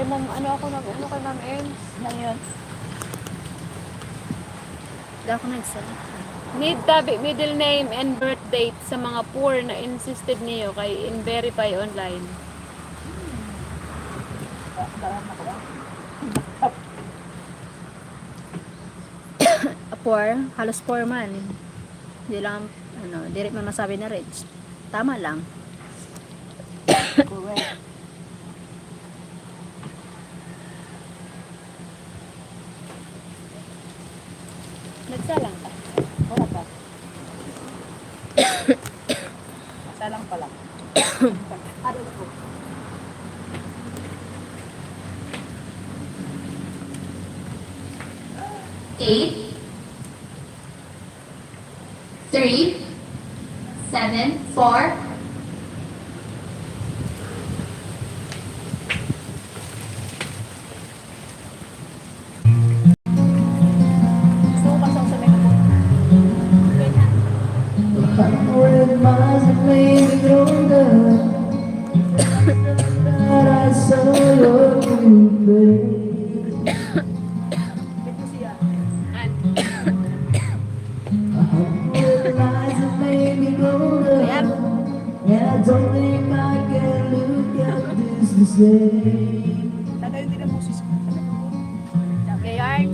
kay Ma'am, ano kay Ma'am Em? Ano yun? Hindi ako nagsala. Need tabi middle name and birth date sa mga poor na insisted niyo kay in-verify online. Poor, halos poor man. Hindi lang, di rin man masabi na rich. Tama lang. Correct. Nagsalang ka. Wala pa. Salang pala. Ano po? Eight, 3, 7, 4. Tagay din ang boses ko. Kayard.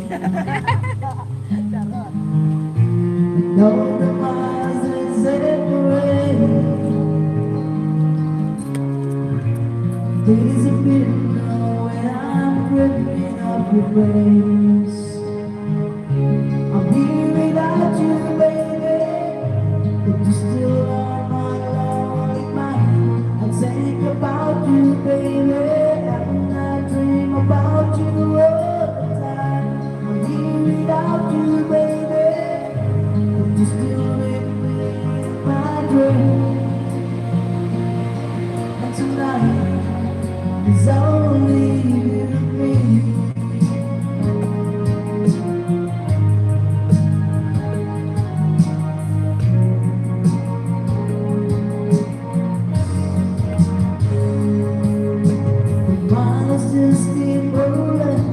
I'll be without you, baby. But you still are my lonely mind. I think about you, baby, and I dream about you all the time. I'll be without you, baby. But you still live in my dreams. And tonight is only you and me. Just keep rolling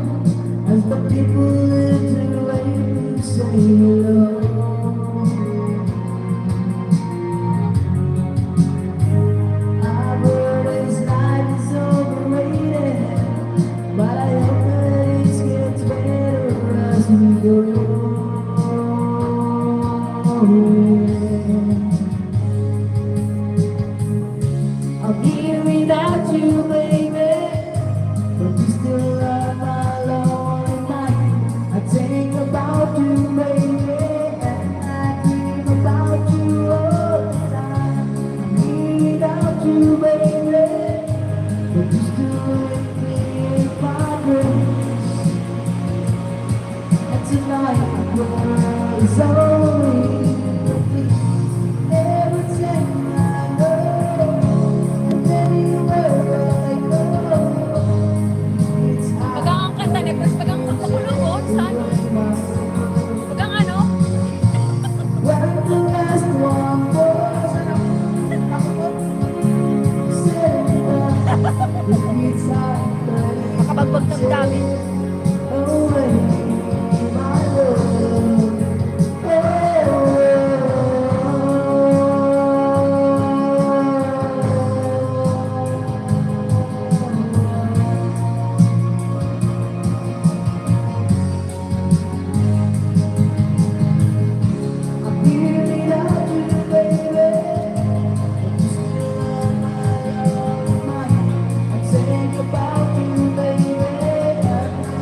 as the people live to wait to say hello. I've heard this life is overrated, but I hope that it gets better as we go. I'll be without you, baby. But you still are my lonely night. I think about you, baby, and I dream about you all the time. I'm here without you, baby, but you still with me in my dreams. And tonight, girl, is only me. Everything I know, and anywhere I go. Pag ang kanta ni Pres, pag ang makulungon sa ano? Pag ang ano? When the last one was Makabagbag ng dami. away, my love. I'm here without you, baby. But you still are my lonely mind. I think about you, baby, and I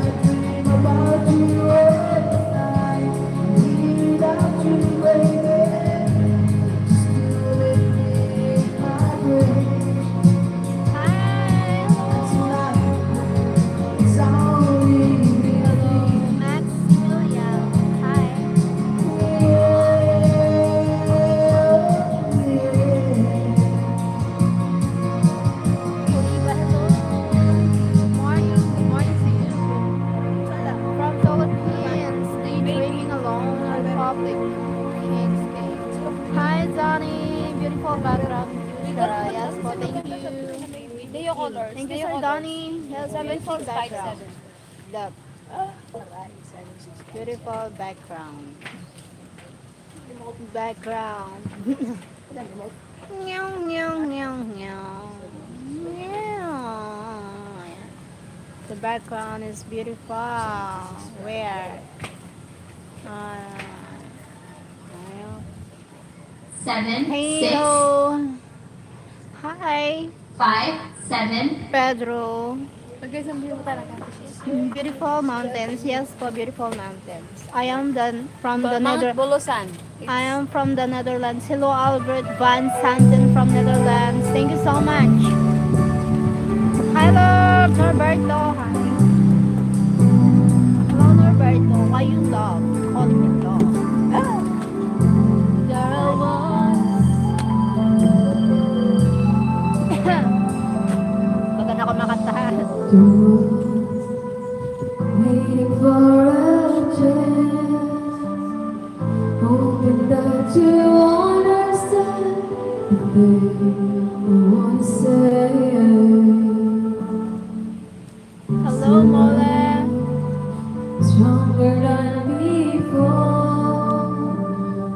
colors. Thank you, Neo Sir colors. Donnie. Yes, beautiful background. 7657. Look, Aray, 767. beautiful background. Background. Ilan remote? Meow, meow, meow, meow. Meow. The background is beautiful. Where? Ayun. 7, 6, Hello. Hi, 5, 7, Pedro. Pagkasambi mo talaga. Beautiful mountains. Yes, for beautiful mountains. I am from the Mount Netherlands. Bolosan. I am from the Netherlands. Hello, Albert Van Santen from Netherlands. Thank you so much. Hello, Norberto. Hi. Hello, Norberto. Why you love? Calling me love. Ah. Girl was. Baga na ako makantahan. Waiting for a chance, hoping that you understand the thing I wanna say. Hello, Mole. Stronger than before.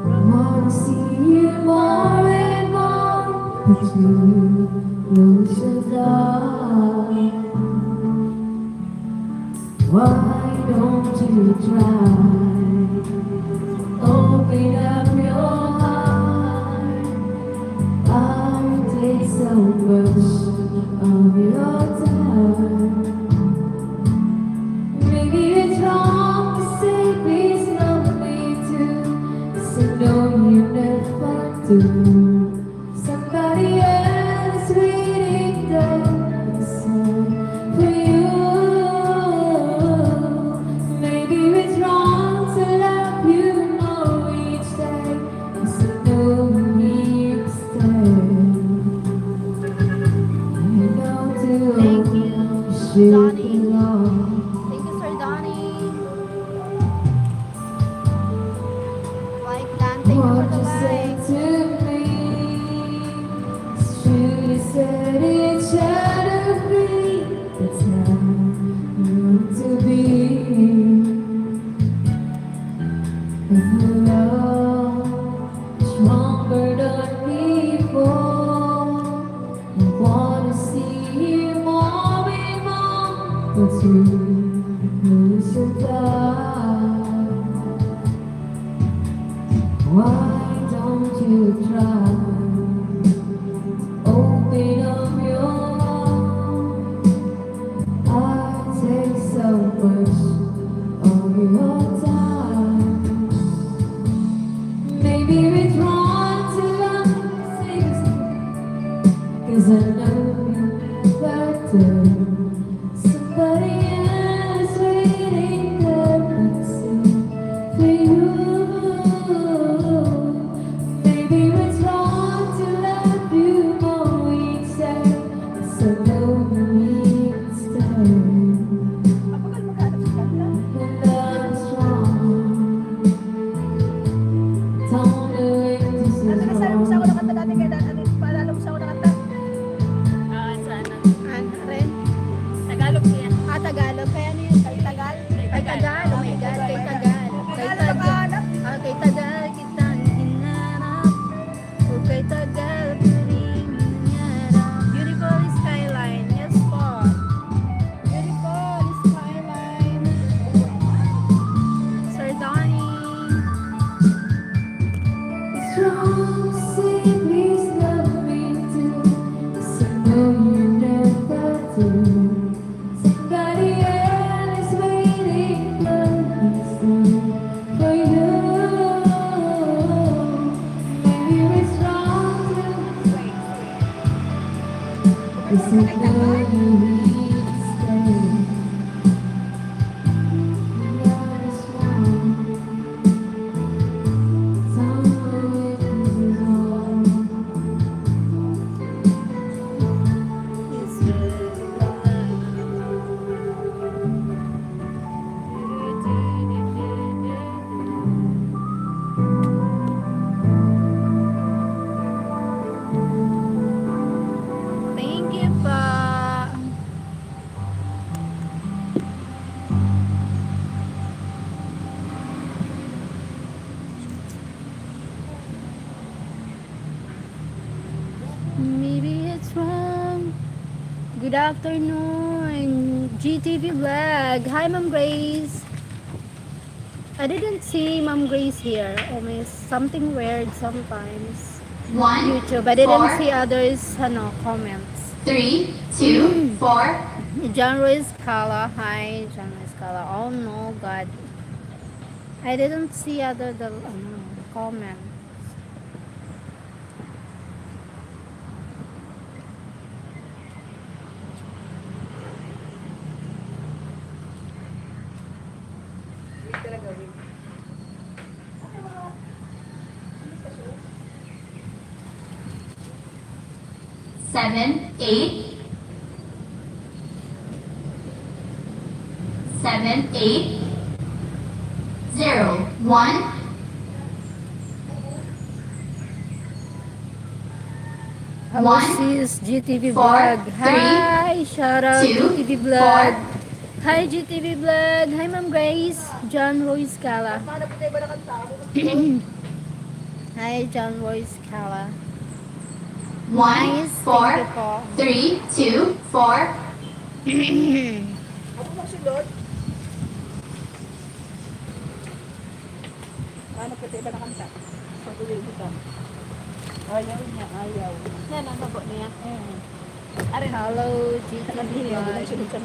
I wanna see you more and more, but you lose your love. Why don't you try? Open up your heart. I'll take so much of your time. Maybe it's wrong to say please love me too, 'cause I know you never do. Somebody else waiting there inside for you. Maybe it's wrong to love you more each day, 'cause I know you need to stay. I know too. Thank you, Should Donnie. belong. Thank you, Sir Donnie. Like that. Thank you for What the you say like. to me? Should have said it should have been. That's how you want to be. And the love stronger than before. I wanna see you more and more, but you lose your love. Why don't you try? Open up your heart. I take so much of your time. Maybe it's wrong to love things, 'cause I know you better. Somebody else waiting there for you. Maybe it's wrong Good afternoon, GTV Vlog. Hi, Ma'am Grace. I didn't see Ma'am Grace here. Oh, miss, something weird sometimes. 1, YouTube. I didn't 4, see others, comments. 3, 2, 4. John Royce Kala. Hi, John Royce Kala. Oh no, God. I didn't see other comments. Seven, 8. 7, 8. 0, 1. Hello, 1, sis, GTV 4, Vlog. 3, Hi, shout out 2, GTV Vlog. 4. Hi, GTV Vlog. Hi, Ma'am Grace. John Royce Kala. Paano po tayo ba nakanta? Hi, John Royce Kala. 1, Nice, 4, thank you po. 3, 2, 4. Ako magsulod. Paano po tayo ba nakanta? Sa tuloy kita. Ayaw niya, ayaw. Yan, ang babo niya. Arin, Hello, GTV hindi ako Vlog. magsulod sa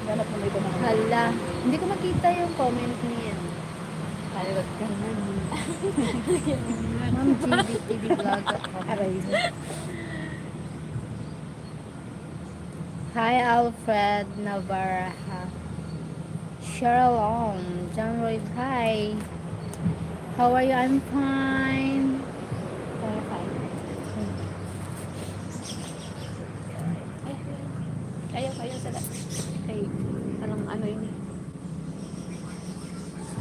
ganap mo na iba nakanta. Hala, hindi ko makita yung comment niya. Kaliwat ka naman. Ma'am GTV Vlog. Aray. Hi, Alfred Navarra. Sheryl Ohm. John Roy. Hi. How are you? I'm fine. Ayaw sila. Kay, parang ano yun eh.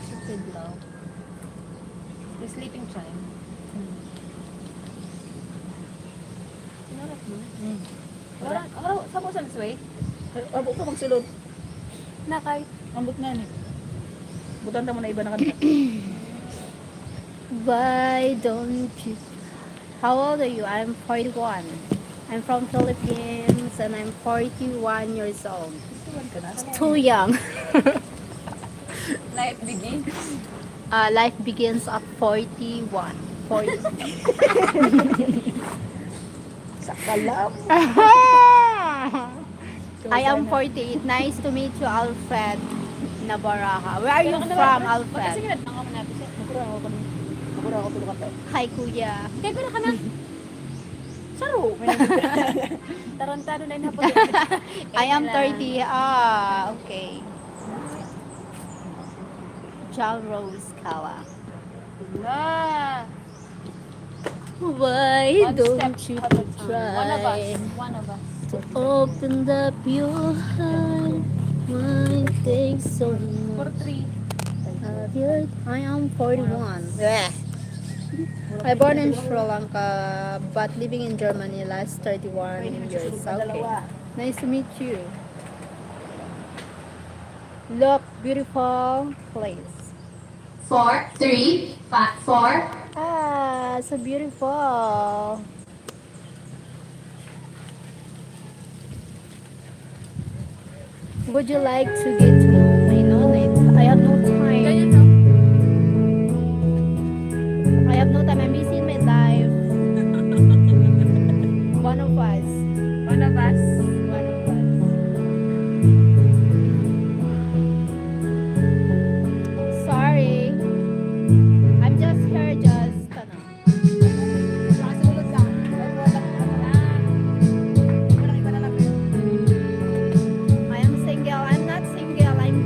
Stupid love. The sleeping time. Sinarap mo na. Saan mo sa way? Abo ka magsulod. Nakay. Ambot nga ni. Butan mo na iba nakanta. Why don't you? How old are you? I'm 41. I'm from Philippines and I'm 41 years old. Tuwan ka na. Too young. Life begins. Life begins at 41. 40. Sa kalam. I am 48. Nice to meet you, Alfred Navarra. Where are you from, Alfred? Sige na, tanga mo natin siya. Nakura ako tulo kanta. Hi, Kuya. Kaya ko na ka na. Saro. Tarantado na yung hapon. I am 30. Okay. John Rose Kala. Ah, Why one don't step you at a time. One of us. try One of us. to open up your heart? Why take so For much? 3. of your I am 41. Bleh. I born in Sri Lanka but living in Germany last 31 years. Okay. Nice to meet you. Look, beautiful place. 4, 3, 5, 4. Ah, so beautiful. Would you like to get to know my knowledge? I have no time. I have no time. I'm busy in my life. One of us. One of us. One of us. Sorry. I'm just here just Nakasulod ka. I am single. I'm not single. I'm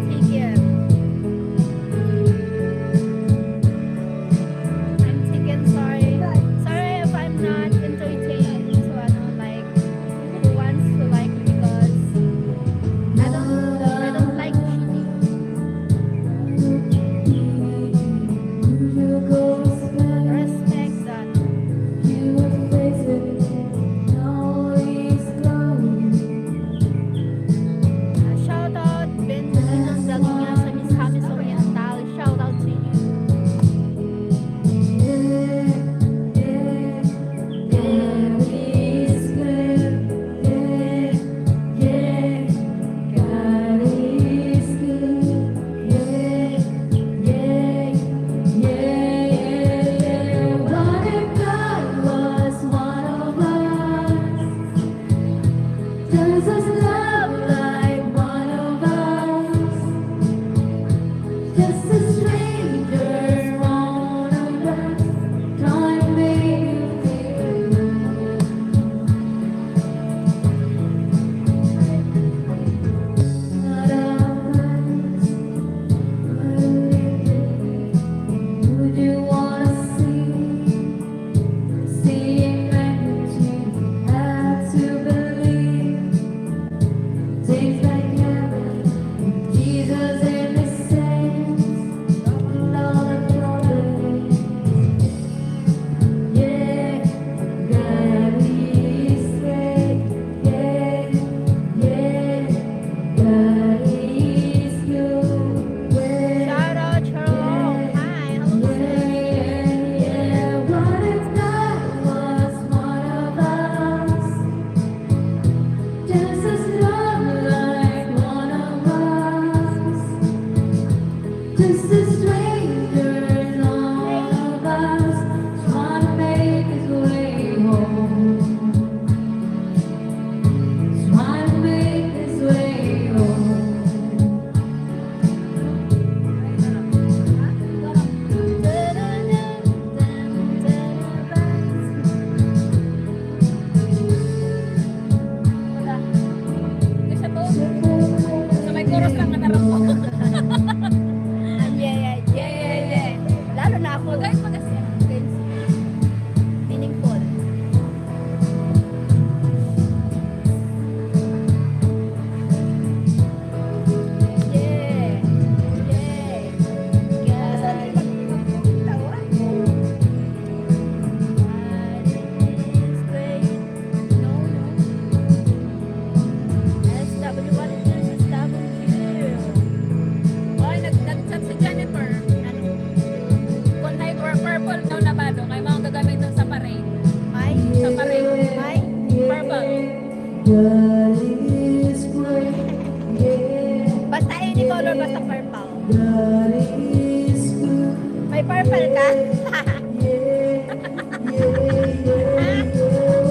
Any color basta purple. God is good. May purple ka?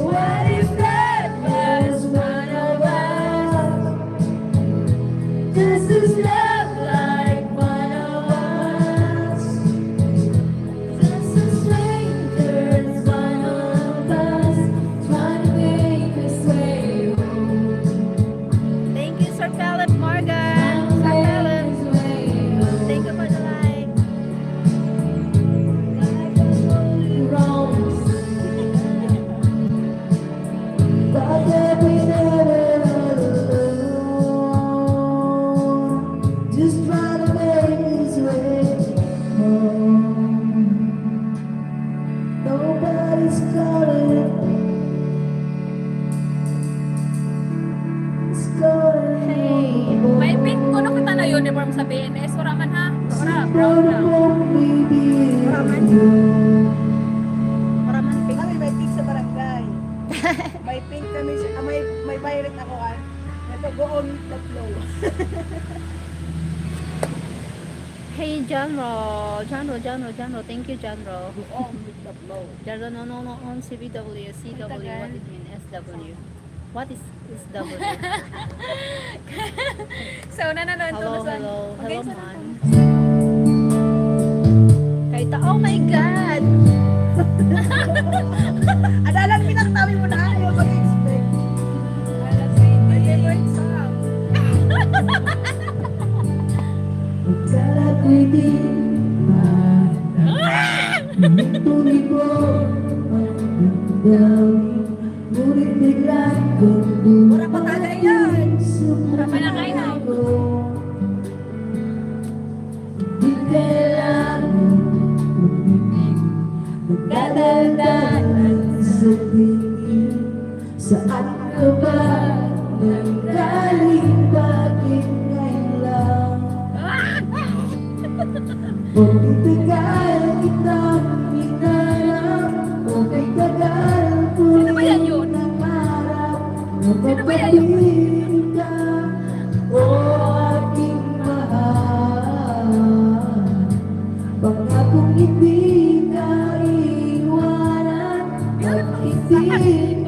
What if that was one of us? Just as love like one of us. Just as strangers, one of us. Trying to make us way home. Thank you, Sir Philip Morgan. Sir Philip. Thank you for the like. Just trying to make his way home. Nobody's calling. It's calling. Hey, May pink ko na kita na uniform sa BNS. Wala man ha. Wala, brown lang. para man pink. Kami may pink sa barangay. May pink kami, may violet ako ah. Ito, go on the flow. Hey, Janro. Janro. Thank you, Janro. Go on with the flow. Janro, no, on CBW, CW, what it mean? SW. What is SW? So, nanonood to Hello, sa... hello, Okay, hello, so man. Oh my God! Adalan pinagtawi mo na, ayaw mag-expect. My favorite song. Magkala ko'y di Tuloy ko ang damdamin. Ngunit biglang kong Wala pa tayo yan. Wala pa na kain na. Di kailangan uminig. Magdadaldalan sa tingin. Saan ka ba nanggaling? Bakit ngayon lang? Pagtitagal kitang hinanap. Pagtitagal ko Sino ba yan yun? nangarap. Sino ba yan yun? Napapapiling ka, o aking mahal. Pangakong hindi ka iwanan at hindi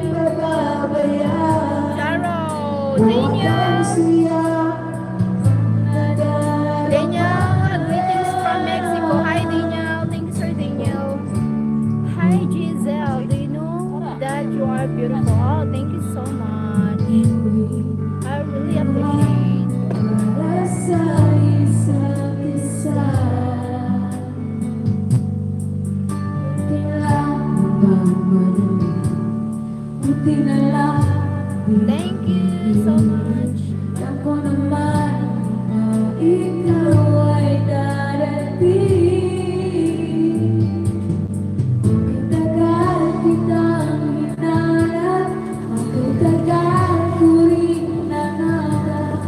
pababayaan. Jaro, Walang Daniel. siya nadarama. Daniel, greetings from Mexico. Hi, Daniel. Thank you, Sir Daniel. Hi, Giselle. Do you know that you are beautiful? Oh, thank you so much. I really appreciate. Para sa isa't isa. Buti na lang. Thank you so much. Ako naman na ikaw ay darating. Ang tagal kitang hinanap. Ang tagal ko rin nangarap.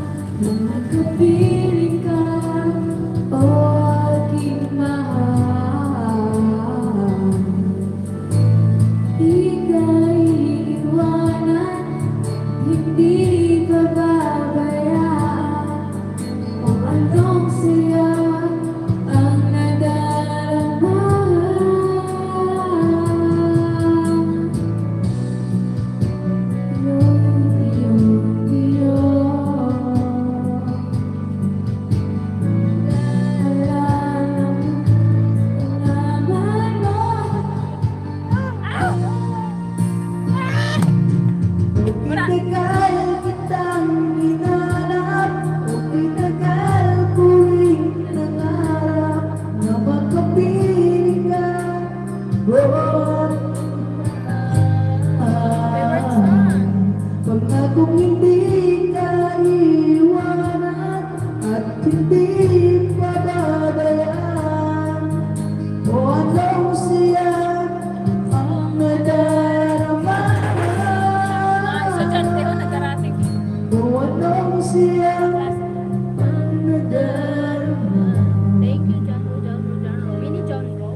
Na magkapiling ka, o aking mahal. Di ka iiwanan, hindi ka babayaan. Kung anong siya ang nadarama. Tagal kitang hinanap, okay tagal ko rin nangarap na magkapiling ka. Pangakong hindi ka iwanan at hindi pababayaan. O anong siya ang nadarama. Estudyante ko, nagkarating. Kung anong siya ang nadarama. Thank you, Janro. Mini Janro.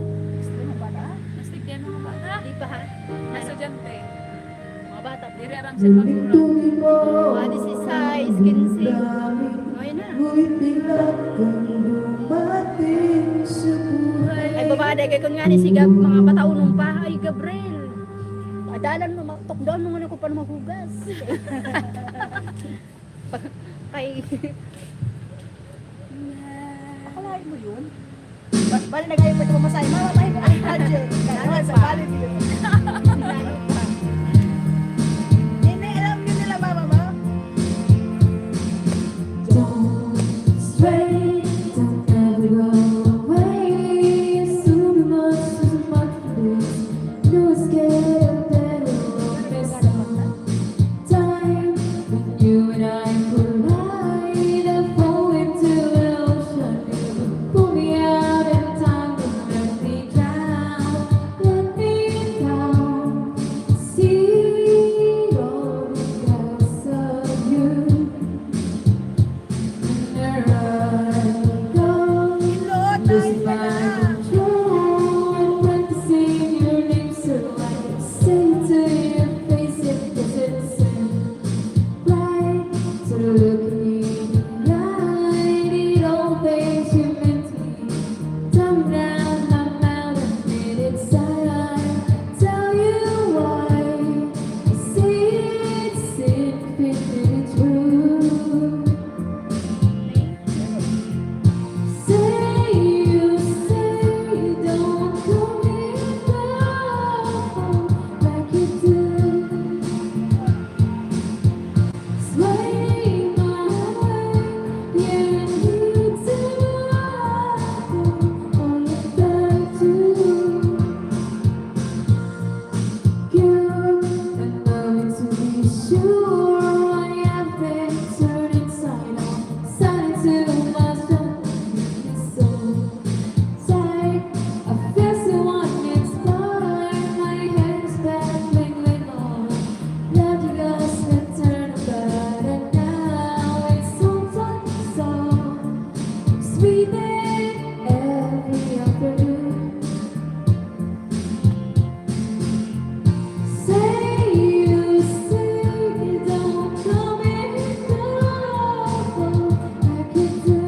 Nastigyan ng mga bata. Di pa ha? Estudyante. Mga bata. Diri aram sa magulang. Tuloy mo This is size, skin safe. daming Oh, yun na. Ngunit bigla kang dumating sa buhay. Ay babae kay kun nga ni si Gab mga bataon pa ay Gabriel. Adalan mo matukdown mo ko pa maghugas. Kay Akalain mo yun? Bali nag-ayaw pa ito mamasay. Mama, tayo pa ang budget. Kaya sa bali yun. Hindi, alam nyo nila mama mo? Don't stray, don't ever go away. Too much this. No escape, better or miss time. When you and I collide, I fall into an ocean. Pull me out in time and let me drown. Let me down. See all because of you. Where I go, Lord, lose tayo my na. control. I'm practicing your name so I can say it to your face if it's right. So look me in the eye, need all things you meant to me. Dumb down my mouth and made it silent. Tell you why. I say it's infinitely true. Say you say don't come here now like you do. Sway my way, you need to know all about you. You and loving to be sure I have been turned inside out, side to my so tight. I feel so uninspired. My head's battling with all. Love you guys can turn about and now it's so sweet every afternoon. Say you say don't come in like you do.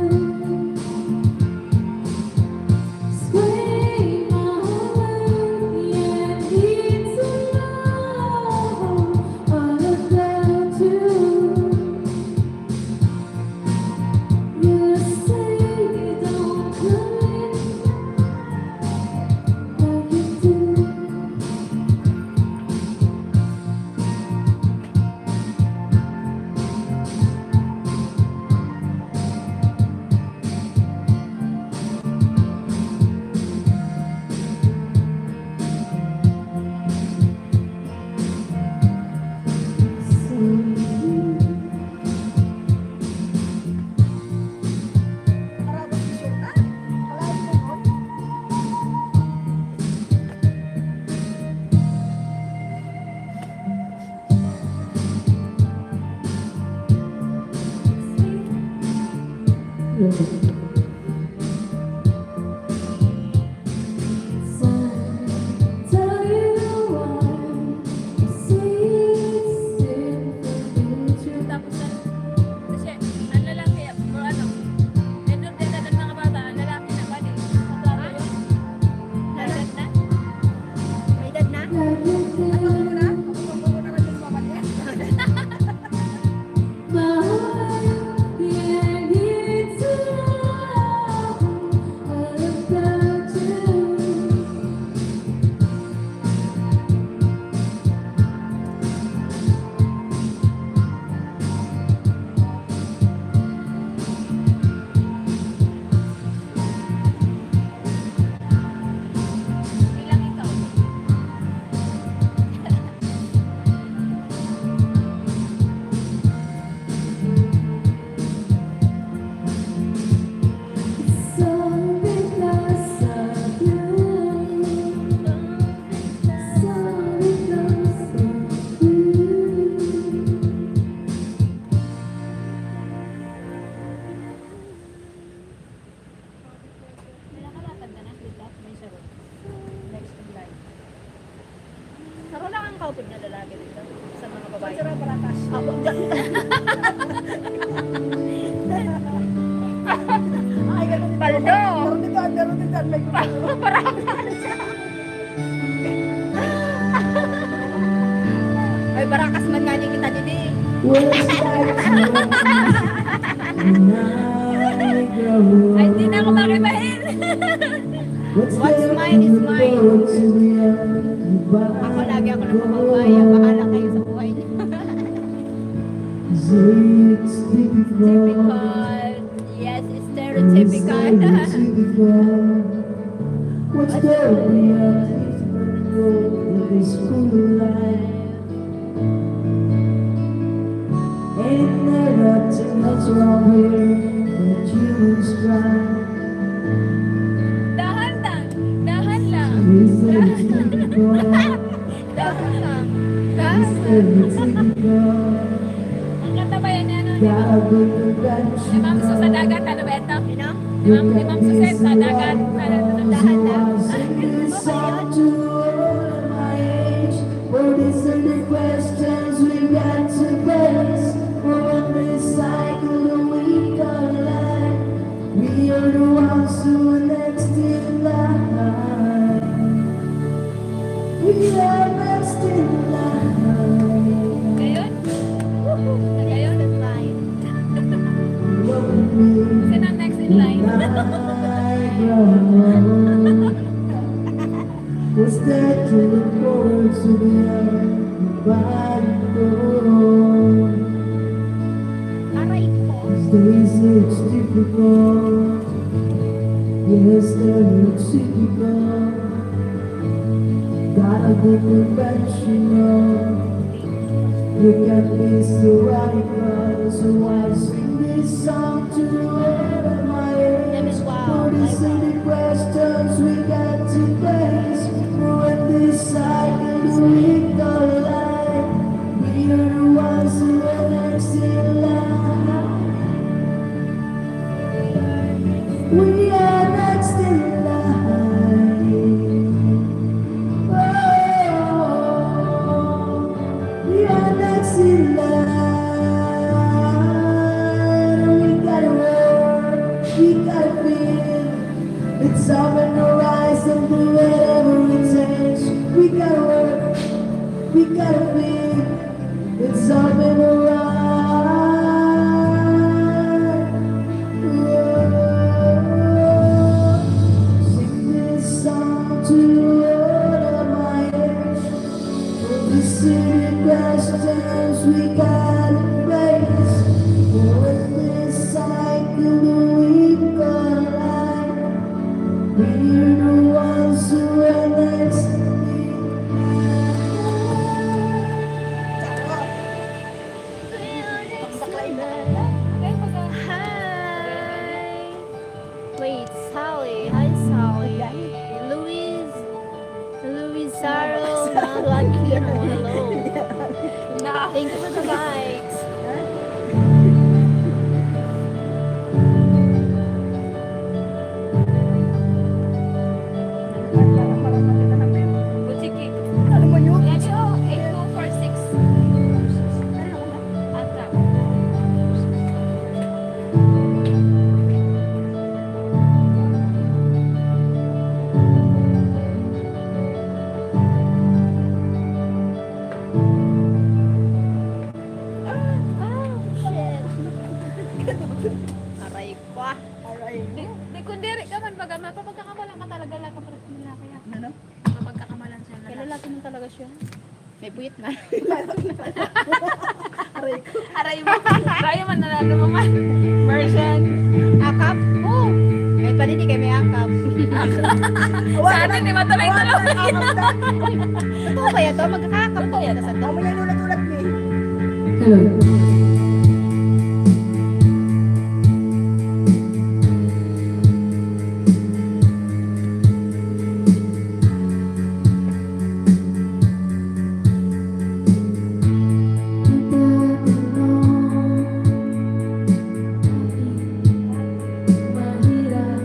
Sway my way, yeah, need to know all about you. You say don't come in like you do. Karabot si Shota. Akalain mo yun? Tell you why I say it's infinitely true. Tapos kasi ang lalaki or ano, edad ng mga bata, ang lalaki na bali. Magkano yun? Edad na? may edad na. Like you Ano do. mo na? Ano mo na natin mama niya? My heart, yeah, needs to know all about you. Ilang ikaw? It's all because of you. It's all because of you. May nakalakad ka na dito? May sarap. Next to blind. Karon lang ang kaupod na lalaki dito sa mga babae. Sarap paratas. Ako Meron din dyan, may Ay, barakas man nga din kita din eh. What's that when I grow Ay, up? di na ako makibahin. What's mine is mine. Ako Ako lagi ako nagpapabaya. Bahala kayo sa buhay niyo. It's difficult. Typical. Yes, it's stereotypical. What's the reality of this school life? Ain't there nothing else wrong here but humans try? Dahan lang. Dahan lang. It's difficult. Dahan lang. It's difficult. Ang kanta ba yan ano? Di ba? Gotta be conventional. Limang Su sa dagat. Ano ba ito? Sino? Limang Suset sa dagat. Ano, dahan lang. Ngayon? Ngayon? Sino ang next in line? Was there to look forward to the everybody goes. Aray ko. Days it's difficult. Yes, it's difficult. Gotta be conventional. You can be so radical. So I sing this song to all of my age. For the silly questions we got to face. When this cycle we call life, we are the ones who are next in line. We are next in line. Oh, we are next in line. We gotta work, we gotta feel. It's all in the rise and do whatever it takes. We gotta work, we gotta feel. It's all in the rise. Sing this song to all of my age. For the city questions we gotta face. For this cycle we call life. We're the ones who are next in Ay, pagka... Hi. Wait, Sally. Hi, Sally. Louis Saro, Malakino. Hello. Thank you for the likes. Butsiki. Ano mo yun? Yan yun. 8246. Ata. Shit. Aray ko. Aray. Di kundiri ka man baga mapapagkakamalan ka talaga lang kapag nila kaya. Ano? Mapagkakamalan siya Kaya lalaki. lalaki man talaga siya. May buwit na. Aray ko. Aray man nalalo mo man. Version. Akap? Oo. Kahit pa hindi kayo may akap. Sa atin di matuloy-tuloy. Totoo ba yan to? Magkakakap po yan. Sa Amo yan ulat-ulat ni. Mahirap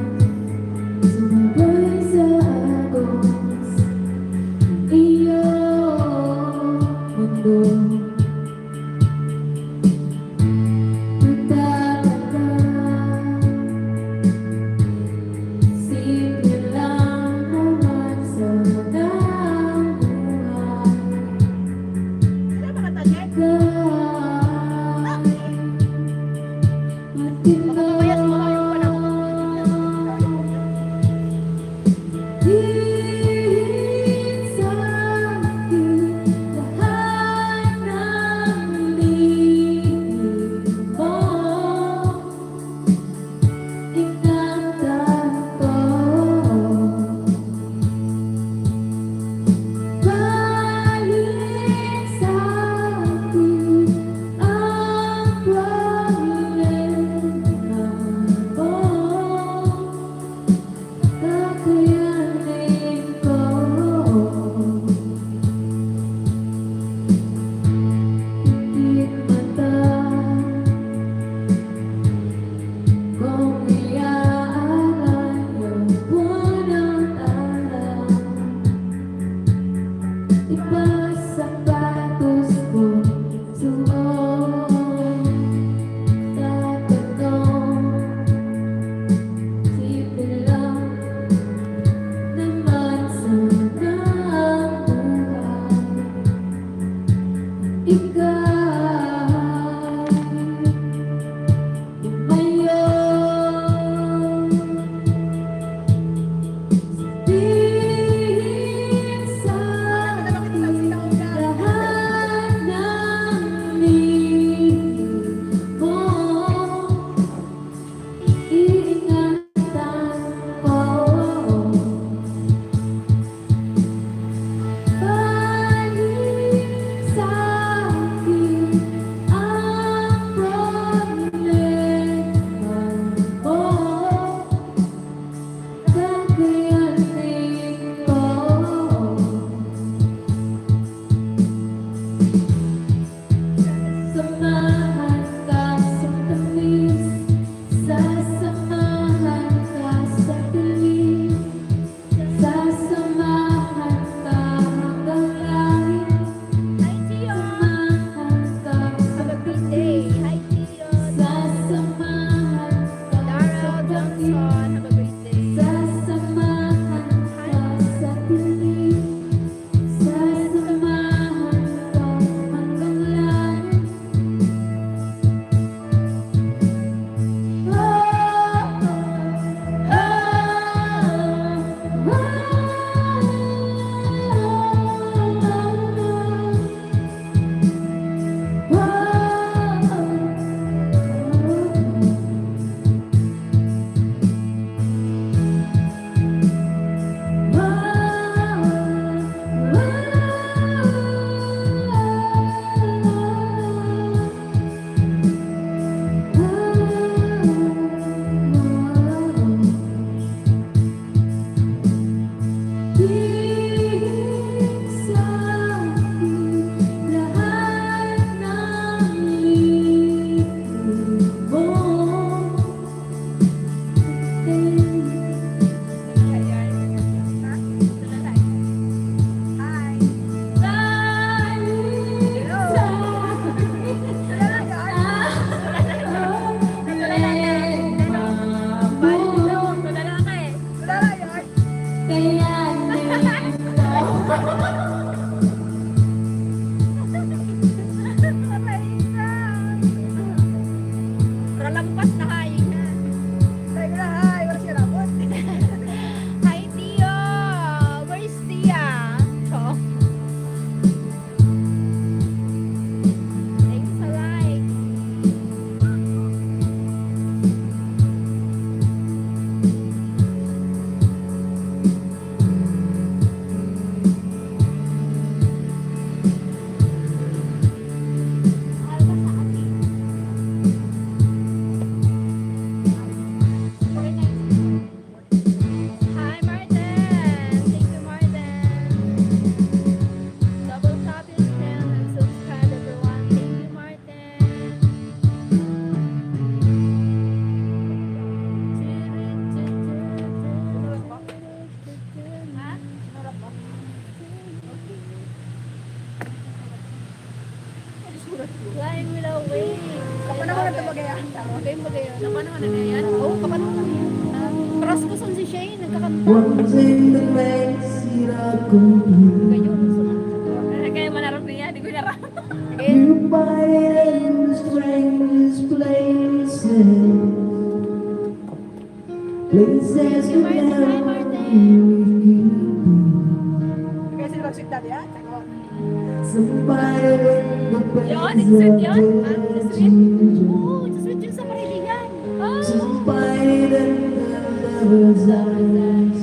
Oo, kapanood lang yan. Paras ko son si Shane, nagkakanta. One thing that makes it all complete. Kayo, sunod. Kaya manarap niya, di ko narap. Again. You find it in the strangest places. Places Si you Martin, hi never Martin. knew. Kaya sila mag-sweet daddy, ha? Ako. Somebody in the Yun, sweet yun. Sweet. Oo, sa sweet yun sa Pariligan. Oh. Somebody that never eyes.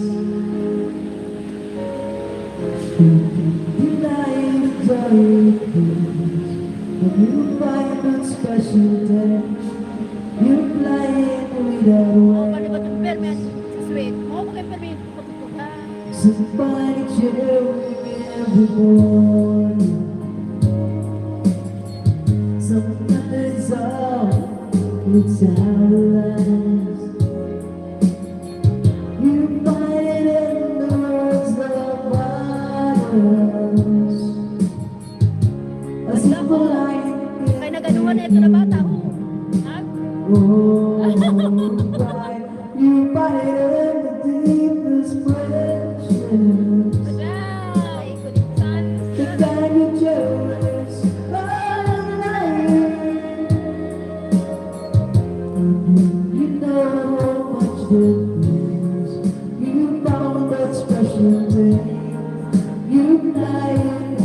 Deny the darkness. When you find that special day, you fly in without Oo, one. paano ba itong permit sa sweet? Oo, kung permit, pagkukuhan. Somebody cheering every morning. Sometimes all it's our lives. You find it in the words of others. A simple line. Kaya naganuan na ito na bata. Ha? Oh, right. You find it in the deepest friendships. Wow. Saan? The kind you cherish all night. You know how much it means. You found that special day. You fly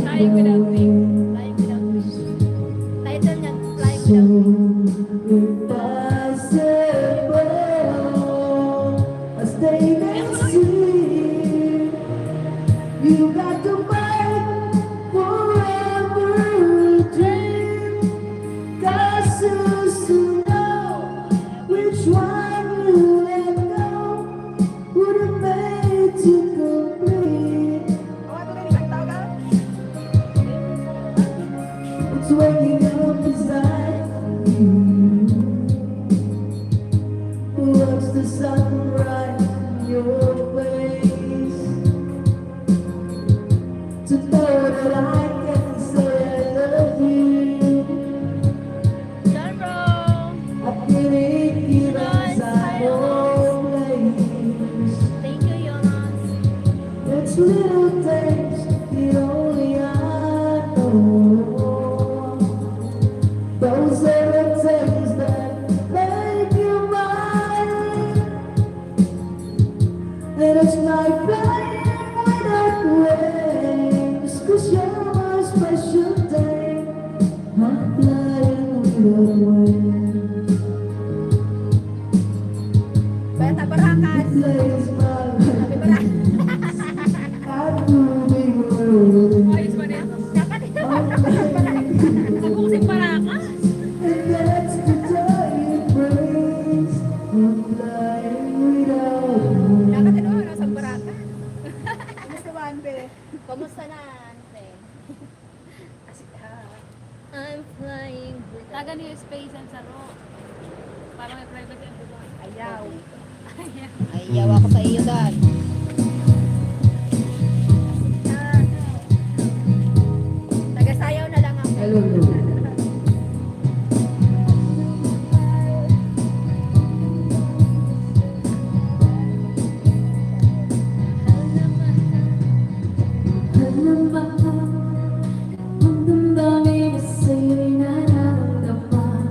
Flying without wings. Flying without wings. Title niyan, Flying so without impossible. I stay next to you. You got to fight forever dream. Cause who's to know which one you let go would have made you complete. O, ito na yung isang tao ka? It's waking up beside you. Watch the sunrise in your face. To know that I can say I love you. John Bro. I can keep inside your place. Thank you, Jonas. It's little things that only I know. Those are the things that make you mine. And it's like flying without wings. 'Cause you're my special day. I'm flying without wings. Beta Barakas. Place my Happy Barakas. I'm moving around. Ayos ba na? Kakadito. Nabuksin Paracas. And that's the joy it brings. I'm flying without wings. Kakadito, nasa Barakas. Gusto mo, Anpe? Kamusta na, Ante? I'm flying with Taga niyo yung space and sa ro. Para may privacy and diba? ayaw. Ayaw ako sa iyo, Dan. Taga-sayaw na lang ako. Hello, hello. Alam ba, ang damdamin mo sa'yo'y nararamdaman.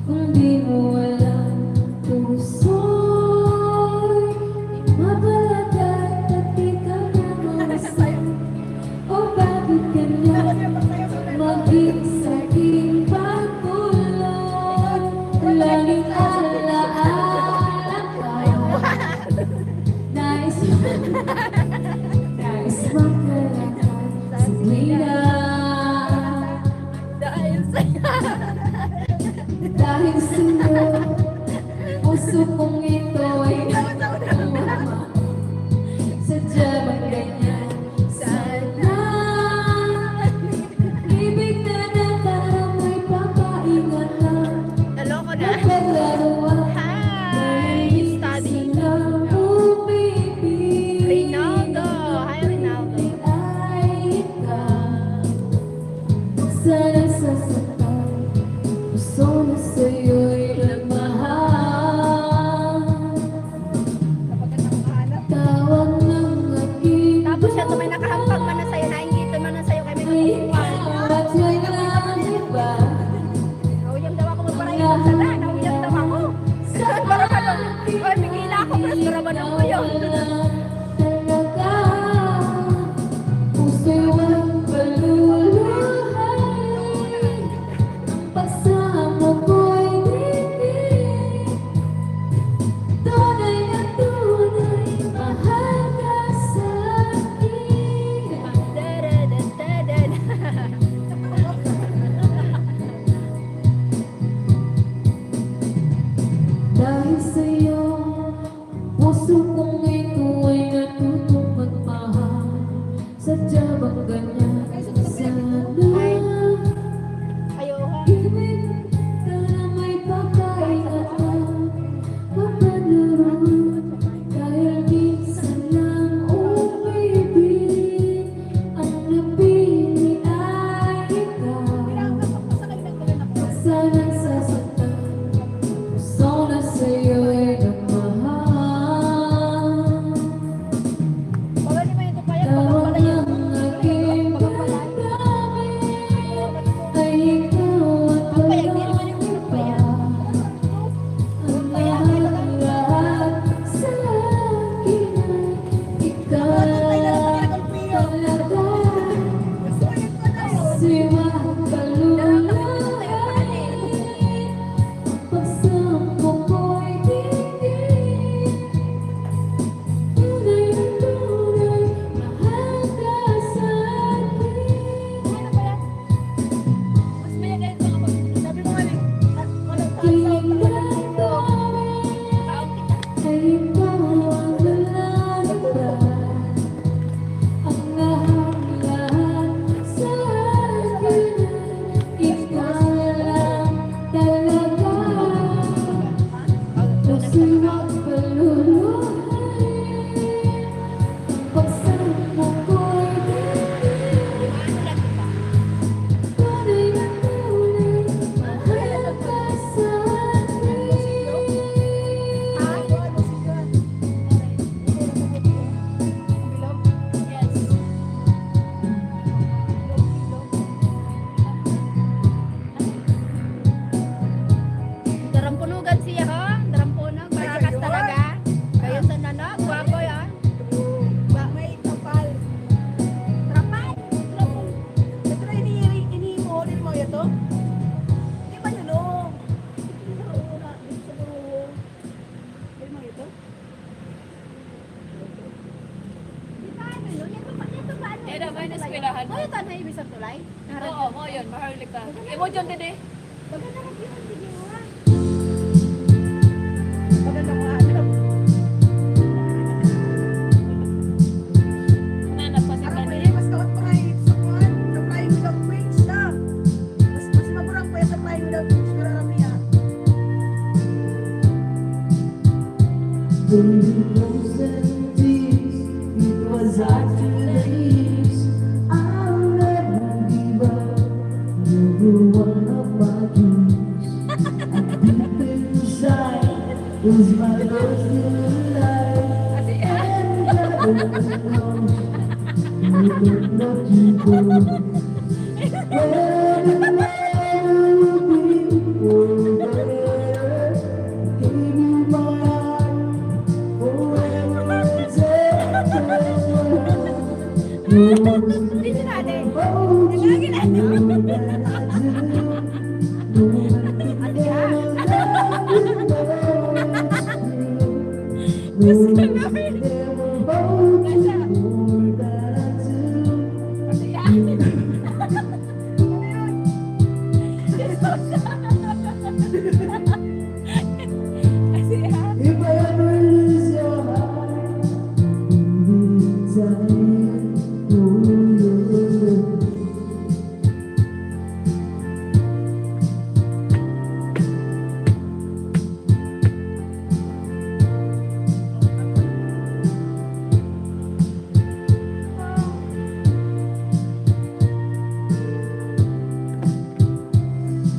Kung di mo alam, puso'y mapalagay at ikaw na o bakit ka na maging sa'king pagkulong? Laging alaala ka. Nais makalakad sa gila. Dahil sa'yo. Dahil sa'yo, puso kong ito ay umama. Sadya bang ganyan? Sana ibig na na parang may papaingatan. Naloko na. Naglalaroan Hi, study. sa umibig. Rinaldo. Hi, Rinaldo. Ay ikaw, sana sasaktan, puso na sa'yo'y nagmahal. sa'yo. Puso kong ito ay natutong magmahal. Sadya bang ganyan? Sana Ayaw ha. ibig ka na may pagkain at mapanaro. Dahil minsan lang, oh baby, ang napili ay ikaw. Sana'y sasaktan, gusto na sa'yo'y nagmahal. Baka di ba ito pa yan? Baka pala yan. Tawag ang aking damdamin ay ikaw at Payag, di walang naman yung iba. payag. Ang lahat sa akin ay ikaw lang talaga. Siwang kaluluhay, pagsambong ko'y tingin. Tunay na tunay, mahal ka sa akin. Mas mayag kayo sa kapag. Sabi mo nga rin. Walang Tingnan ko taong kita. ay ikaw ang lalagba. Ang lahat sa akin ay ikaw lang talaga. Pusiwang kaluluhay, ang pagsambong ko'y tingin. Tunay na tunay, mahal ka sa akin. Darampunugan siya ho. Darampunog. Marakas talaga. Kayo sa nanog. Guwapo yan. May tapal. Trapal. Ito na ini-model mo ito? Di ba yun o? Model mo ito? Di ba ano yun? Ito ba ano? Yan naman, eskwelahan mo. Ano ito na ibig sa tulay? Oo, mo yun, maharlik ka. Imo dyan din eh. Baga na lang yun. Sige mo ha. Maganda mo ano? Nanap pa si Parang Kani. may mas kawat pa kayo sa kuhan. Sa flying without wings na. Mas maburang pa yan sa flying without wings. Pero alam niya. Baby, those days, it was hard to leave. I'll never give up. You're one of my dreams. And deep inside is my love still alive. And I don't know, you don't know to go. Where the man will be forever. Give you my heart. Dito natin. Nagagin na. Gusto ka namin. Kasi ha. If I ever lose your heart,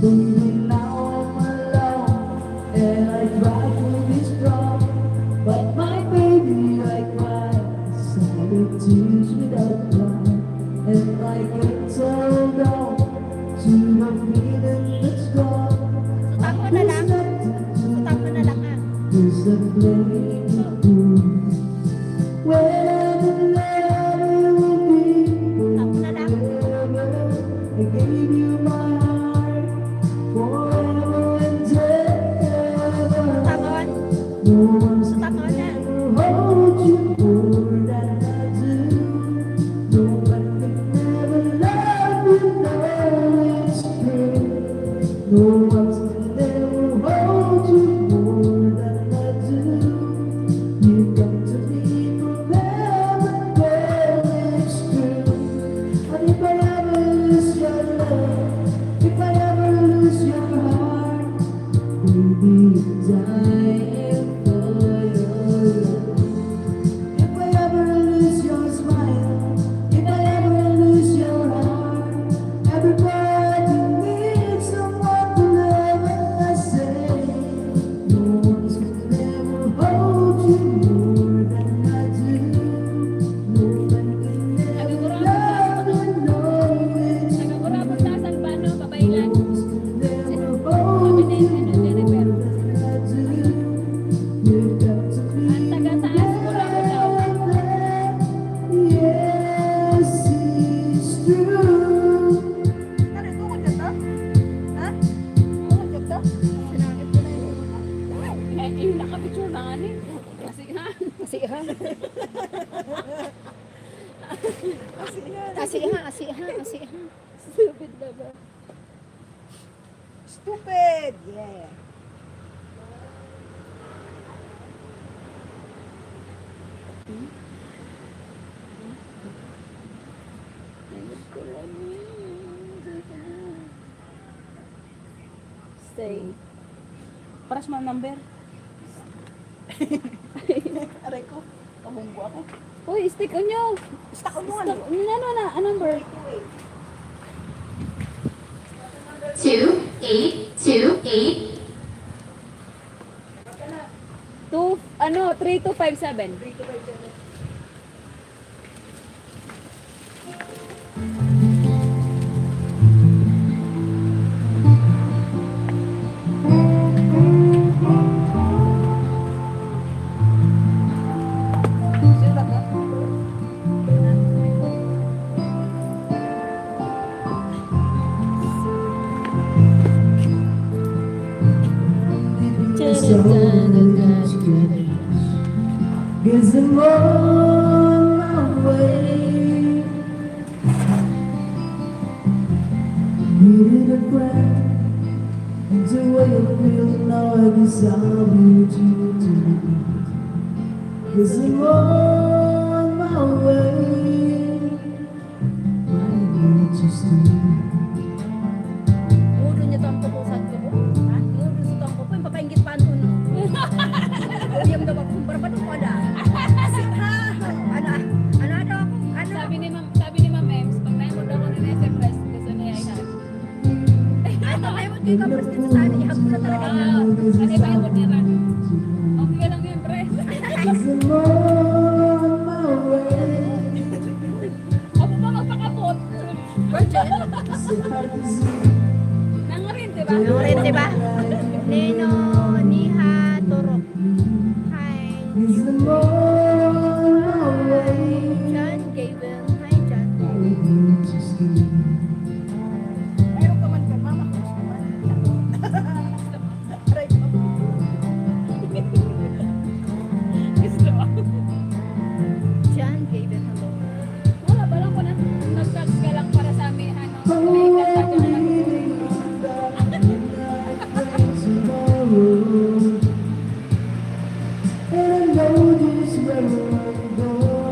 baby, now I'm alone, and I try to be strong, but my baby, I cry silent tears without crying, and I get hold on to the feeling that's gone. Sutang mo na lang. Sutang mo na lang ha. Is a playing fool. When the letter will be Sutang mo na lang. forever, I gave you my heart forever and ever. Sutangon. No one's Sutangon na. hold you more than I do. No one can never love you, know it's true. No one can ever hold you more than I Sponsor na nga ni. Kasi ha. Asihan. Asihan. Stupid na ba? Stupid! Yeah. Stay. Paras mo ang number. Aray ko. Kamunggo ako. Uy, stick on nyo. Stuck mo Ano na? A number? 2828. 3257. Sino ka? Guess I'm on my way. Needed a friend, and the way I feel now, I guess I'll need you tonight. Guess I'm on my way. I need to stay. Ulo niya tong pupusan ko. Ha? Ulo sa tong pupusan. Papainggit pa ano. Yung daw akong barbado ko ada. Ano? Sabi ni Ma'am Ems, pag naimod ako ng SM Press, gusto niya ihan. Ano kayo dito press dito sa akin. Ihag mo na talaga. Ano ba yung niya ran? Okay ka lang yung press. Guess I'm on my way. Ako pa magpakapot. Virgin. Nangarin, diba? Nurin, diba? Nino, Niha, Turok. Hi. Guess I'm on my way. John, Gavin. Hi, John. I need to stay. Mayroon ka man ka, mama ko. Aray ko. Gusto mo? John, Gavin. Hello. Wala ba lang ko na nag-tags ka lang para sa amin, ano? May kanta ka na lang. And I know just where I'm going.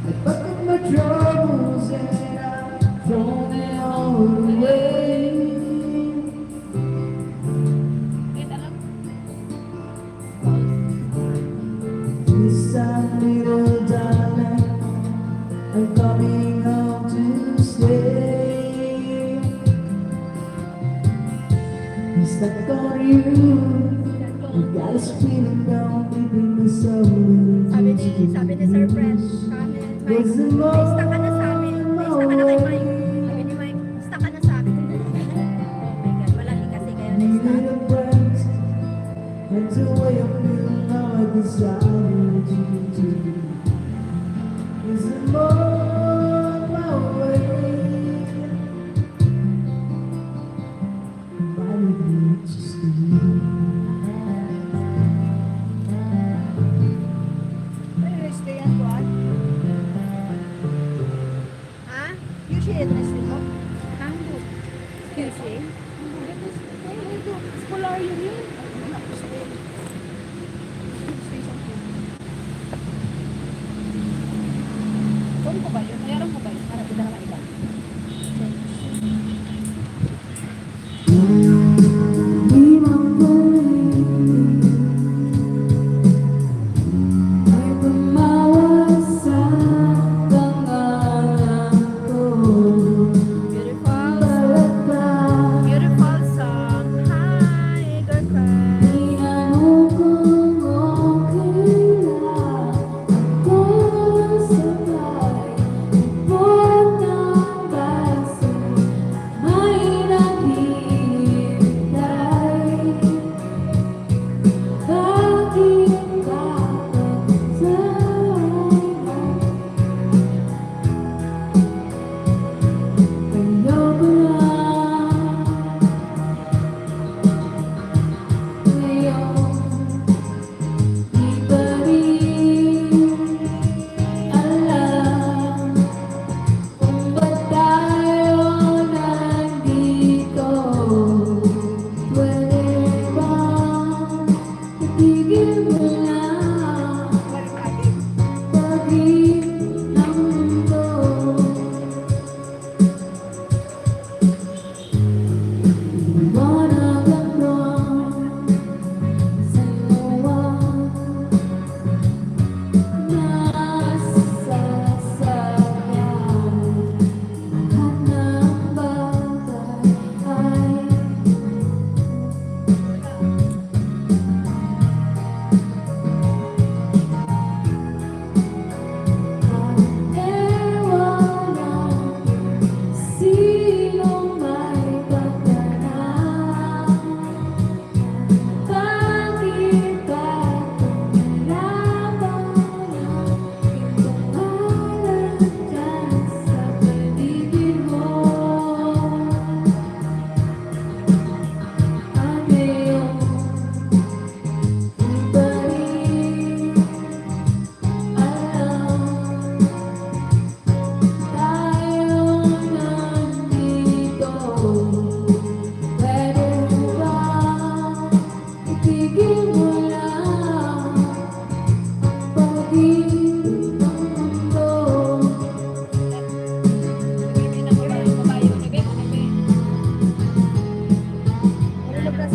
I bucket my troubles and I'm throwing it all away. Kita lang. This time, little darling, I'm coming home to stay. I'm stuck on you. I got this feeling down deep in my soul. Sabi ni Sir Fred, comment, Mike, stuck ka na sa amin. Stuck ka na kay Mike. Sabi ni Mike, stuck ka na sa amin. Oh my God, malaki kasi kayo na stuck. Little friends, and the way I feel now, I desire you to. Is I'm on my way. I need to stay. Ay, stay yan ko, ah. Ha? You should address mo. Kango. Sushi? Scholar yun yun. Phone ko ba yun? Mayaran ko ba yun? Para kita naman iba. Be my friend. Ay tumawag sa pangalan ko. Beautiful. Balik ka. Beautiful song. Hi, girl crush.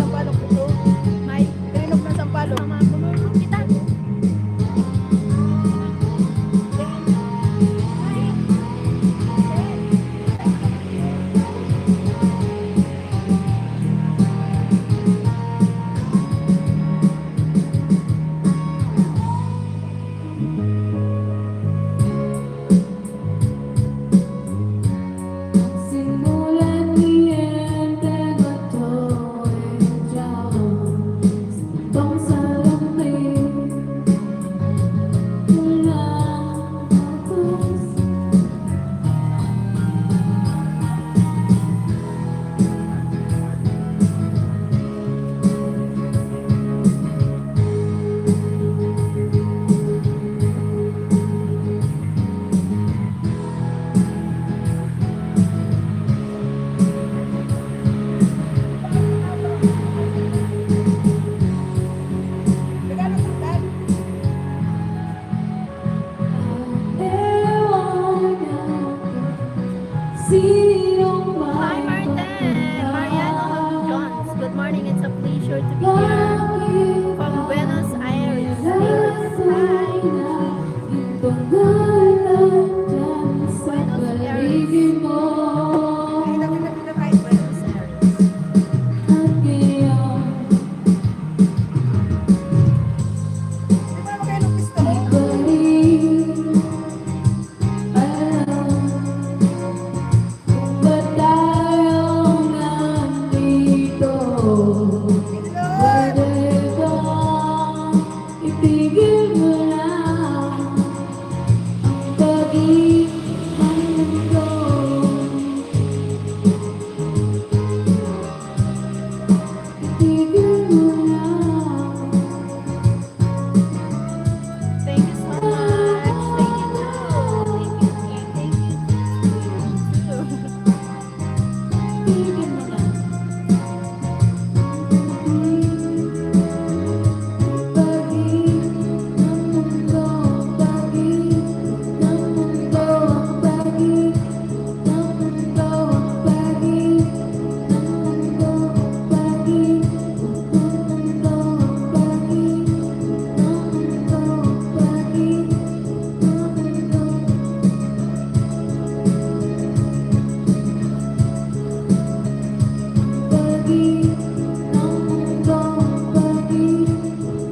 sampalok ito. May Trinog ng sampalok. mga kumulong kita. Simulan niente mattoeggiamo Sintong salamin Mula hapus Regalo ng dad. Ewan ako Sinong Hi, Martin! Mariano Jones. Good morning. It's a pleasure to be here. From Buenos Aires. Ladies, hi! Kita kahit ba yun? Buenos Aires. Di ba kayo ng pisto? Lord! Itigil mo lang ang pag-ibig ng mundo. Itigil mo lang. Thank you so much. Thank you too. Thank you. Thank you. Too. Itigil mo lang. Pag-ibig ng mundo, pag-ibig ng mundo, pag-ibig ng mundo, pag-ibig ng mundo, pag-ibig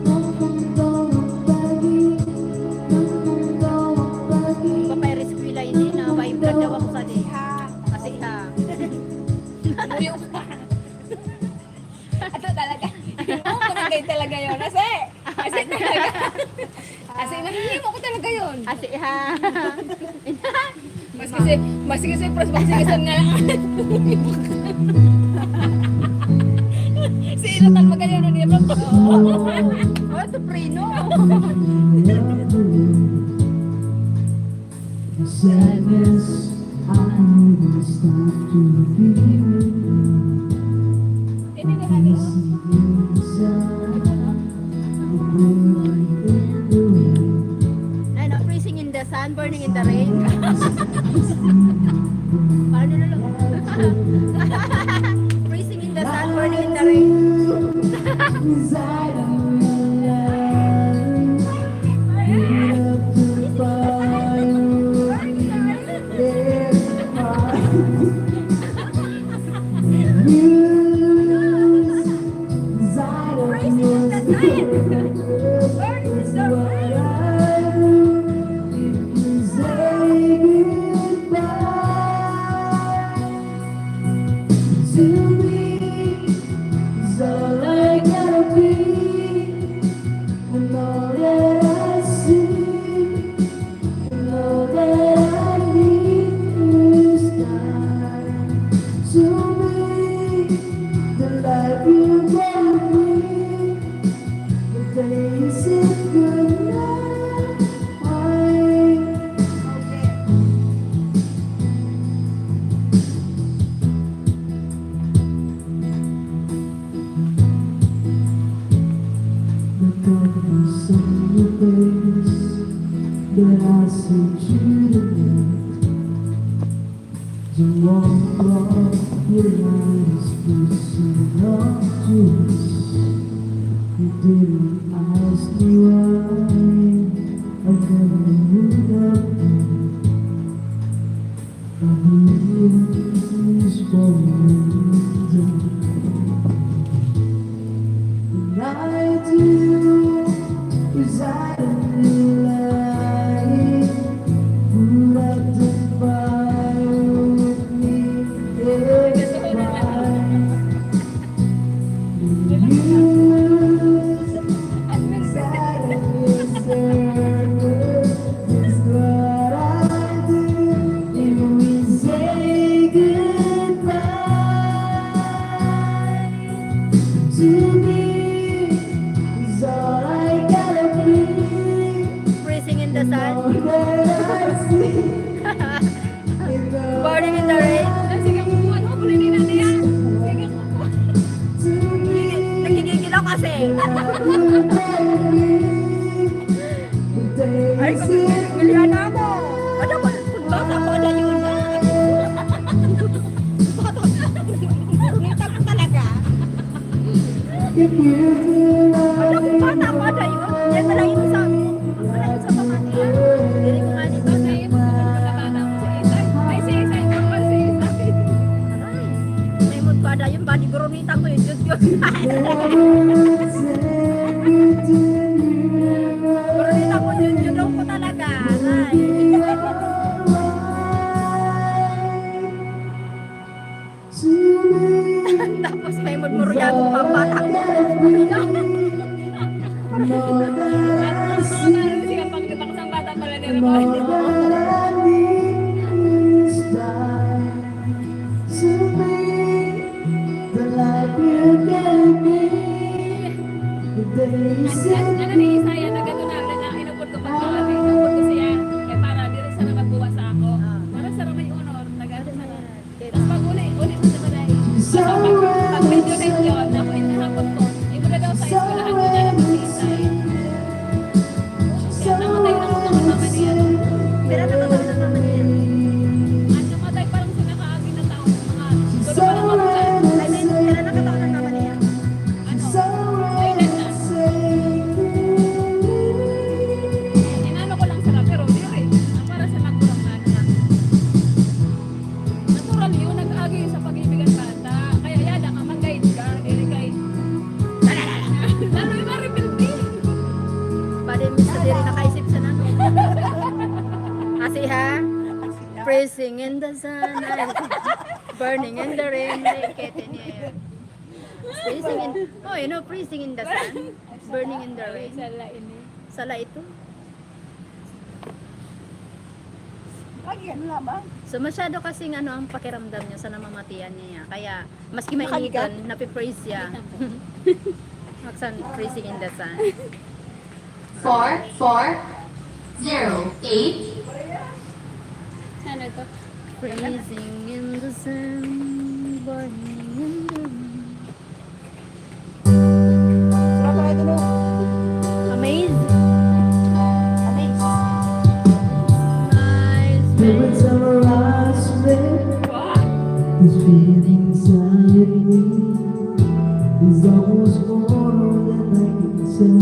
ng mundo, pag-ibig ng mundo, pag-ibig Papayres ko yung hindi na vibrate daw ako sa di. Kasi ha. Ano yung... Ato talaga. Oo, kunagay talaga yun. Kasi talaga. Kasi nanginimo ko talaga yun. Kasi ha. Mas kasi pros basigisan nga lang. Si Ilo tal magayon na niya. Oh, soprano. Sadness, I will stop to feel Hindi na kami. Ay, no, freezing in the sun, burning in the rain. Paano na lang? Freezing in the sun, burning in the rain. That I sent you to me to walk your eyes to see. not just you didn't ask me why. I never would have been. I believe it's for me. And I do, 'cause I don't realize who identify with me. Yeah, Freezing in the sun. Burning in the rain. Sige, kukuha mo. Kunin natin yan. Sige, kukuha. Nagigigil ako kasi. Ay, kumilihan na ako. Ano ba? Bata ko na yun. Kumita ko talaga. Ano kung bata ko na yun? Yan pala yun sa mga niya. Dili ko nga dito. Kasi yung pagkakala ko sa isay. Ay, si isay ko pa si isay. May mood pa na yun. Badi gurumitan ko yun. Diyos yun. Gurumitan ko yun. Yun lang ko talaga. Ay. Tapos may mood mo rin ako pambata ko. Sige, pagkita ko sa bata pala ni Ramon. Ano ni Isaya na gano'n na inupod ko pagkakas. Inupod ko siya. Eh, para di rin sana magbuwas sa ako. Para sa may honor. Nag-ano sana. Tapos pag uli mo sa balay. Pag medyo rin yun, ako inahapon ko. Ibo na daw sa eskwelahan ko na lang si Isaya. Kaya namatay na ako ng mama niya. Pero nakatawa na naman yan. At namatay parang sa nakaagin na taon. Mga tulo pa lang mamulan. Ay, kailan nakatawa na naman yan? Kailan na? Inano ko lang sila, pero di rin. Para sa nagkurang na na. Natural yun, nag-agi yun sa pag-ibigan bata. Kaya yada ka, mag-guide ka, i-guide. Lalo yung ma-rebuilding. Badi sa diri nakaisip sa namin. Kasi ha? Freezing in the sun, burning in the rain, naked in the air. Freezing in, oh, you know, freezing in the sun, burning in the rain. Sala ini. Sala ito. Lagi yan lamang. So masyado kasing ano ang pakiramdam niya sa namamatian niya. Kaya maski mainitan, napipraise siya. Maksan freezing in the sun. 4408. Ano to? Freezing in the sun, burning in the rain. Sarap na ito no. Amazing. Amaze. Nice. Every time our eyes meet, Wow! this feeling inside me is almost more than I can say.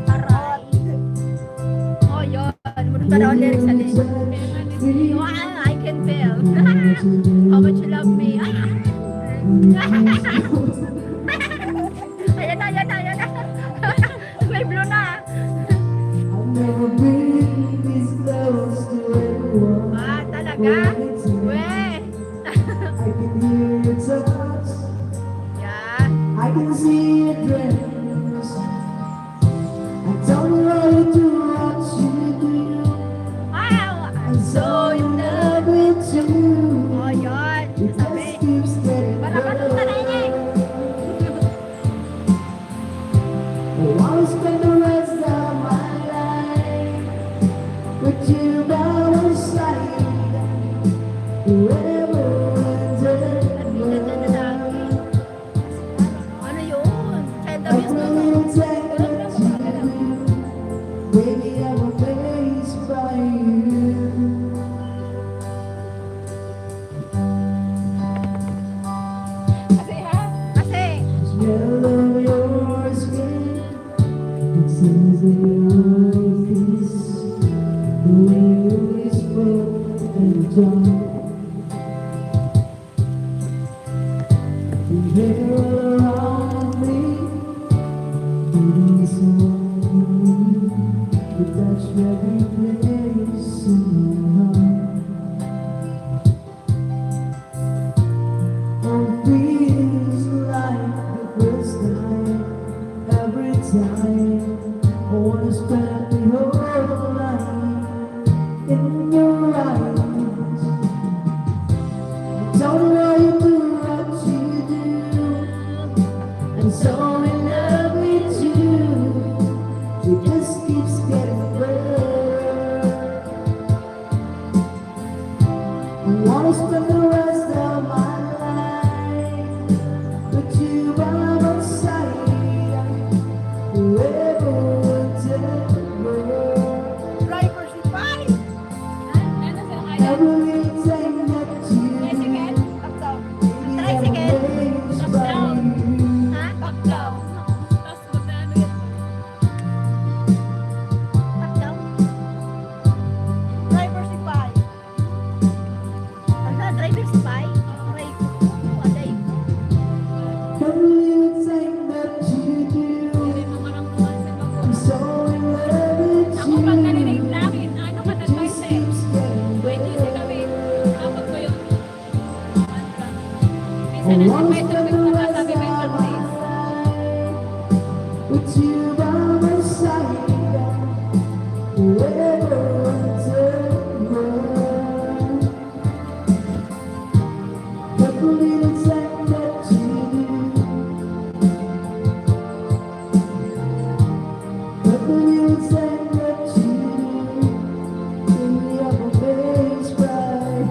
Aray. Oh, yun. Muna pa daw ang lyrics natin. Wow, I can feel. How much you love me. Ayan na, ayan na, ayan na. May blue na. I've never been this close to anyone. Ah, talaga? Weh. I can hear your touch, Yeah. I can see your dreams. I don't know how to do what you do. Wow. I'm so in love with you. Oh, yun. It Sabi. just keeps getting Para kanong better. na niya. I wanna spend the rest of my life with you by my side. Wherever Ganda na lagi. Ano yun? Child I abuse mo. will take you. Baby, I'm amazed by you. Kasi ha, color of your skin. It seems that your face, the way you whisper and talk. You hear all around me, maybe someone who touch every place in my heart. Oh, it feels like the first time, every time. I wanna spend the whole night in your eyes. Don't know why you do what you do. I'm so in love with you. It just keeps getting better. I wanna spend the rest of my life with you by my side, forever and ever. Driver si Pai. Ano sa kaya? Everything that you Tricycle? Up daw. Tricycle. amazed Top by down. you. Ha? Top down. Tapos magkano yun? Up down. Driver si Pai. Ano, driver's spy? Aray ko. Aray ko. Everything that you do, Hindi mo marang naman sa I'm pag- so in love with Ako pag you. narinig namin, ano ka Just advice eh? keeps getting Wait, easy kami. better. Kapag ko yung mantra. I Minsan nasa wanna Pedro, spend may the mga rest sabi of may my practice. life with you by my side, forever and ever. Every little thing that you do, every little thing that you do, fill me up amazed by you.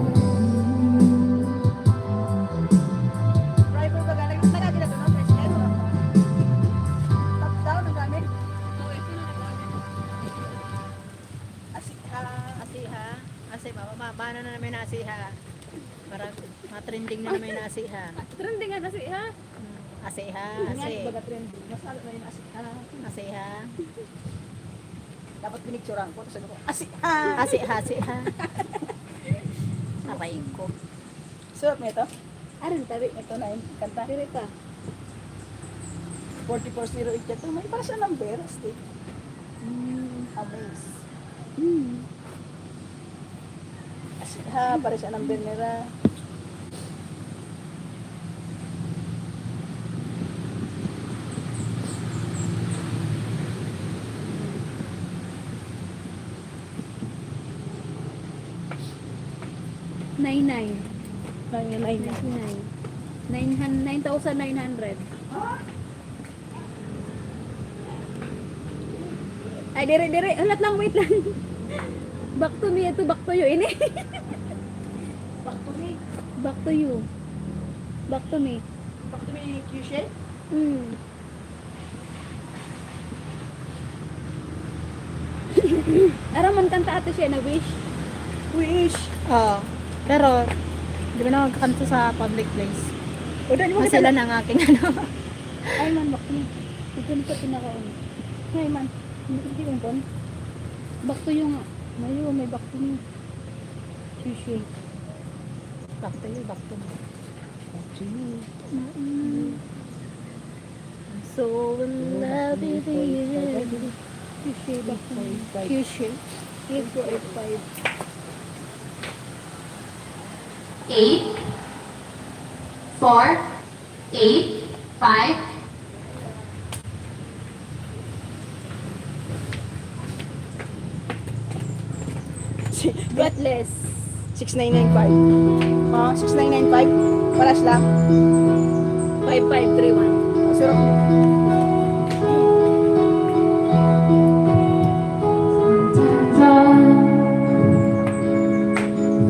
Driver ba galing? Nagagila doon, tricycle. Top down ang gamit. Oo, ito na nagkakaroon. Asikha. Asiha. Asi, paano na namin na asiha? Parang matrending na namin na asiha. Trending nga kasi ha. Asiha, Nga, asi. baga trend. Masalo na yun asikha. Asiha. Dapat pinicturean ko. Sabi ko, asikha. Asiha, asiha. Aray ko. Suot mo ito? Arin, tabi. Ito na yung kanta. Tiri ka. 4408 ito. May para sa number. Stick. Amaze. Asikha. Para sa number nila. Nine nine. Nine, nine, nine. 9,900. Ay, dire. Ulat lang, wait lang. Back to me, ito back to you. Ini. Back to me. Back to you. Back to me. Back to me, Q-shell. Araman kanta ate siya na wish. Wish. Oo. Pero, di ba na magkakanto sa public place? O, dahil mo Mas sila ng aking ano. Ay man, back to me. Ito na sa pinakaon. Ay man, hindi ko yung back to you nga. Mayo, may back to me. Sushi. Back to you, back to me. So in love with you. Sushi, back to me. Kyushu. 8485. 8, 4, 8, 5, Breathless. 6995. 6995. Paras lang. 5531. Sir,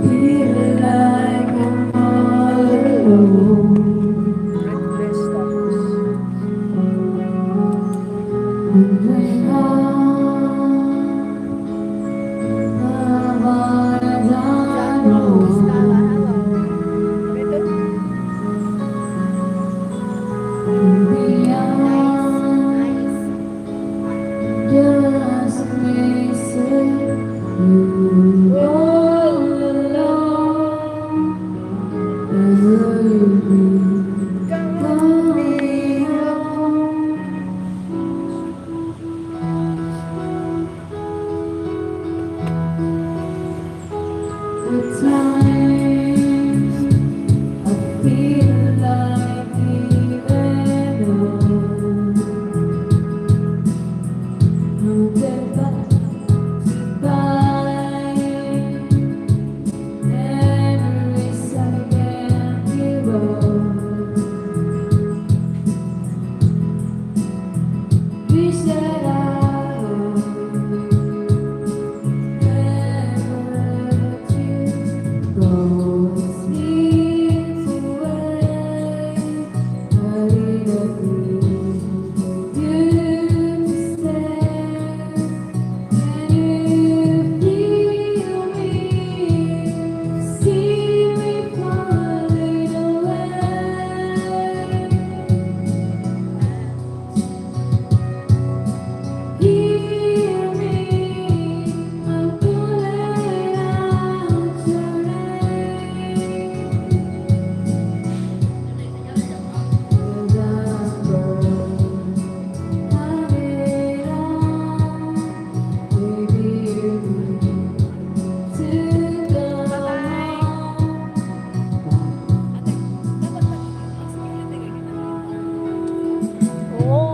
Feeling like I'm all alone. breathless tapos. Wondering how I know. Ito. Maybe sad.